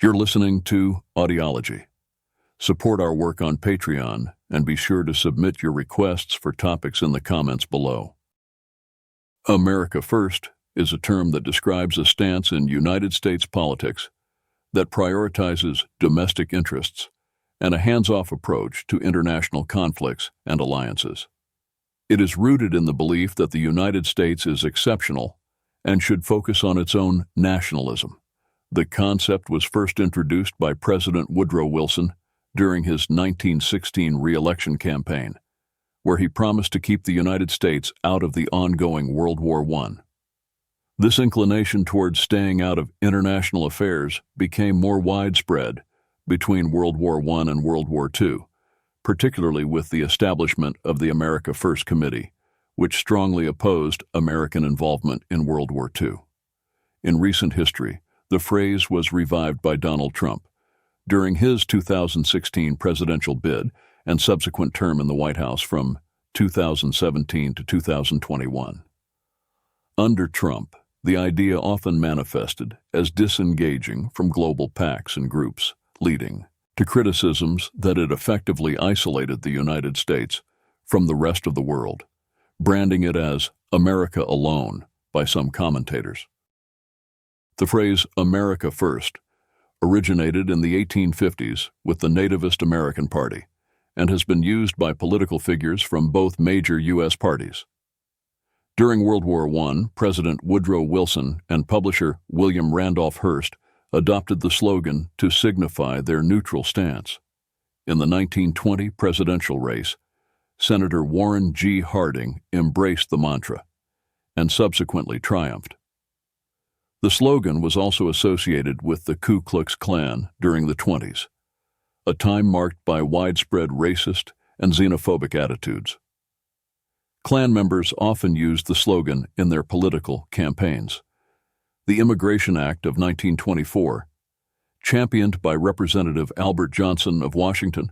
You're listening to Audiology. Support our work on Patreon and be sure to submit your requests for topics in the comments below. America First is a term that describes a stance in United States politics that prioritizes domestic interests and a hands-off approach to international conflicts and alliances. It is rooted in the belief that the United States is exceptional and should focus on its own nationalism. The concept was first introduced by President Woodrow Wilson during his 1916 re-election campaign, where he promised to keep the United States out of the ongoing World War I. This inclination towards staying out of international affairs became more widespread between World War I and World War II, particularly with the establishment of the America First Committee, which strongly opposed American involvement in World War II. In recent history, the phrase was revived by Donald Trump during his 2016 presidential bid and subsequent term in the White House from 2017 to 2021. Under Trump, the idea often manifested as disengaging from global pacts and groups, leading to criticisms that it effectively isolated the United States from the rest of the world, branding it as America alone by some commentators. The phrase America First originated in the 1850s with the Nativist American Party and has been used by political figures from both major U.S. parties. During World War I, President Woodrow Wilson and publisher William Randolph Hearst adopted the slogan to signify their neutral stance. In the 1920 presidential race, Senator Warren G. Harding embraced the mantra and subsequently triumphed. The slogan was also associated with the Ku Klux Klan during the 1920s, a time marked by widespread racist and xenophobic attitudes. Klan members often used the slogan in their political campaigns. The Immigration Act of 1924, championed by Representative Albert Johnson of Washington,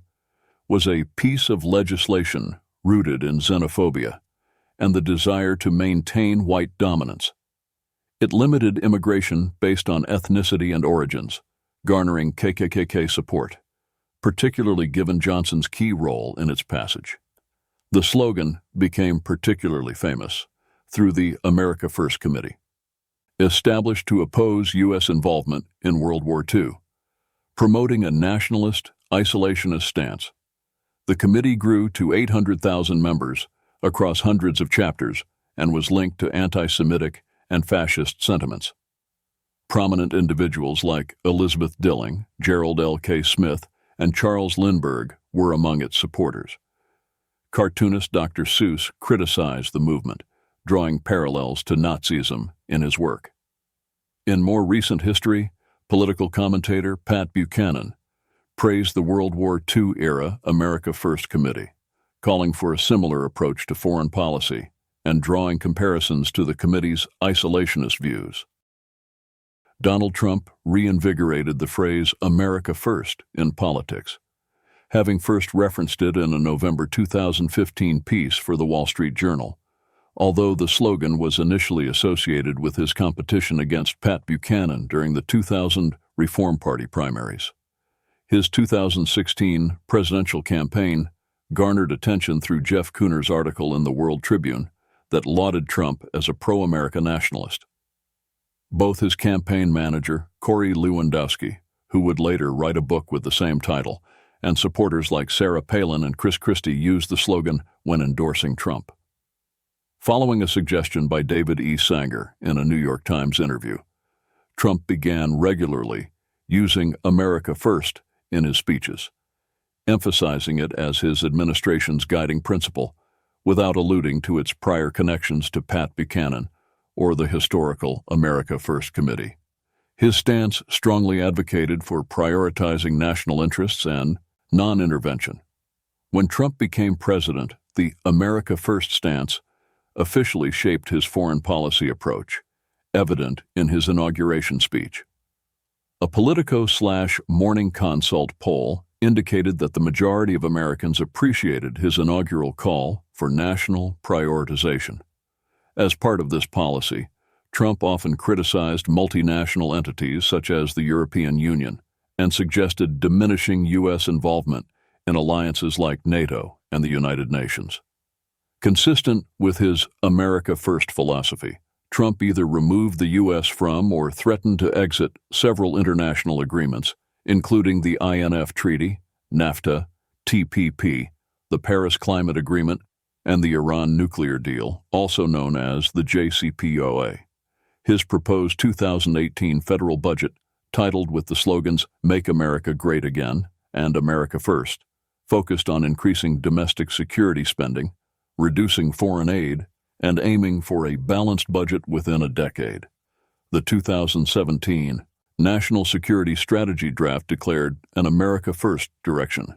was a piece of legislation rooted in xenophobia and the desire to maintain white dominance. It limited immigration based on ethnicity and origins, garnering KKK support, particularly given Johnson's key role in its passage. The slogan became particularly famous through the America First Committee, established to oppose U.S. involvement in World War II, promoting a nationalist, isolationist stance. The committee grew to 800,000 members across hundreds of chapters and was linked to anti-Semitic and fascist sentiments. Prominent individuals like Elizabeth Dilling, Gerald L. K. Smith, and Charles Lindbergh were among its supporters. Cartoonist Dr. Seuss criticized the movement, drawing parallels to Nazism in his work. In more recent history, political commentator Pat Buchanan praised the World War II-era America First Committee, calling for a similar approach to foreign policy and drawing comparisons to the committee's isolationist views. Donald Trump reinvigorated the phrase America First in politics, having first referenced it in a November 2015 piece for the Wall Street Journal, although the slogan was initially associated with his competition against Pat Buchanan during the 2000 Reform Party primaries. His 2016 presidential campaign garnered attention through Jeff Kuhner's article in the World Tribune that lauded Trump as a pro-America nationalist. Both his campaign manager, Corey Lewandowski, who would later write a book with the same title, and supporters like Sarah Palin and Chris Christie used the slogan when endorsing Trump. Following a suggestion by David E. Sanger in a New York Times interview, Trump began regularly using America First in his speeches, emphasizing it as his administration's guiding principle without alluding to its prior connections to Pat Buchanan or the historical America First Committee. His stance strongly advocated for prioritizing national interests and non-intervention. When Trump became president, the America First stance officially shaped his foreign policy approach, evident in his inauguration speech. A Politico/Morning Consult poll indicated that the majority of Americans appreciated his inaugural call for national prioritization. As part of this policy, Trump often criticized multinational entities such as the European Union and suggested diminishing U.S. involvement in alliances like NATO and the United Nations. Consistent with his America First philosophy, Trump either removed the U.S. from or threatened to exit several international agreements, including the INF Treaty, NAFTA, TPP, the Paris Climate Agreement, and the Iran nuclear deal, also known as the JCPOA. His proposed 2018 federal budget, titled with the slogans "Make America Great Again" and "America First," focused on increasing domestic security spending, reducing foreign aid, and aiming for a balanced budget within a decade. The 2017 National Security Strategy draft declared an America First direction,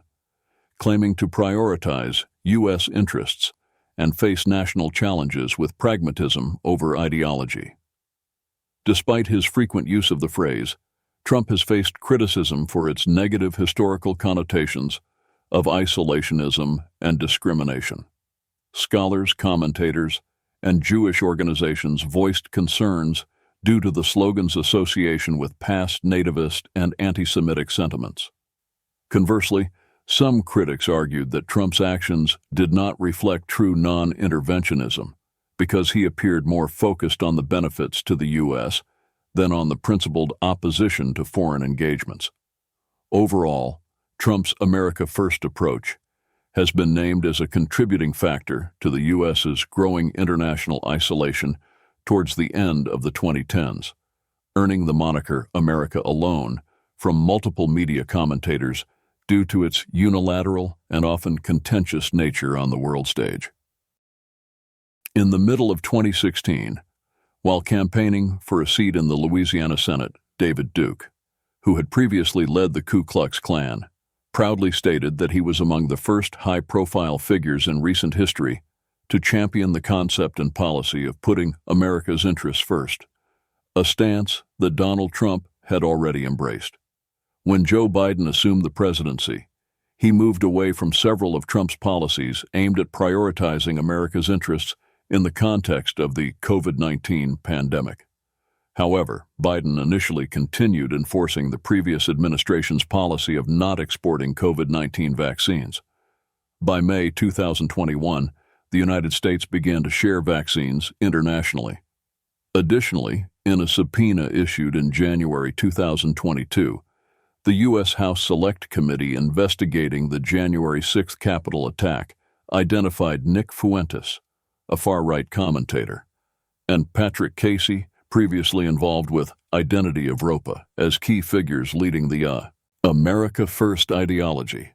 claiming to prioritize U.S. interests and face national challenges with pragmatism over ideology. Despite his frequent use of the phrase, Trump has faced criticism for its negative historical connotations of isolationism and discrimination. Scholars, commentators, and Jewish organizations voiced concerns due to the slogan's association with past nativist and anti-Semitic sentiments. Conversely, some critics argued that Trump's actions did not reflect true non-interventionism because he appeared more focused on the benefits to the U.S. than on the principled opposition to foreign engagements. Overall, Trump's America First approach has been named as a contributing factor to the U.S.'s growing international isolation towards the end of the 2010s, earning the moniker America Alone from multiple media commentators due to its unilateral and often contentious nature on the world stage. In the middle of 2016, while campaigning for a seat in the Louisiana Senate, David Duke, who had previously led the Ku Klux Klan, proudly stated that he was among the first high-profile figures in recent history to champion the concept and policy of putting America's interests first, a stance that Donald Trump had already embraced. When Joe Biden assumed the presidency, he moved away from several of Trump's policies aimed at prioritizing America's interests in the context of the COVID-19 pandemic. However, Biden initially continued enforcing the previous administration's policy of not exporting COVID-19 vaccines. By May 2021, the United States began to share vaccines internationally. Additionally, in a subpoena issued in January 2022, the U.S. House Select Committee investigating the January 6th Capitol attack identified Nick Fuentes, a far-right commentator, and Patrick Casey, previously involved with Identity of Europa, as key figures leading the America First ideology.